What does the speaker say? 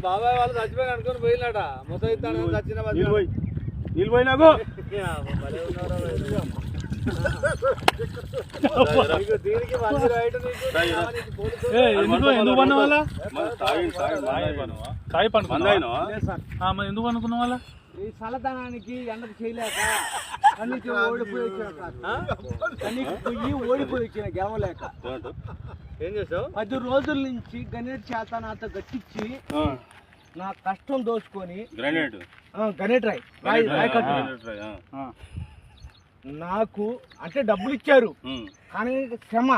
బాబాయ్ వాళ్ళు చచ్చిపోయి అనుకుని పోయినాట ముసైతాను చచ్చిన నిలిపోయినాకు ఎందుకు పన్న వాళ్ళ కాయ పండు ఎందుకు అనుకున్న వాళ్ళ ఈ చల్లదనానికి ఎండకు చేయలేక కన్నీకి ఓడిపోయి ఓడిపోయి వచ్చిన గెలవలేక ఏం చేసావు 10 రోజుల నుంచి గణేట్ చేత నాతో గట్టించి నా కష్టం దోచుకొని గణేట్ రాయ్ నాకు అంటే డబ్బులు ఇచ్చారు కానీ శ్రమ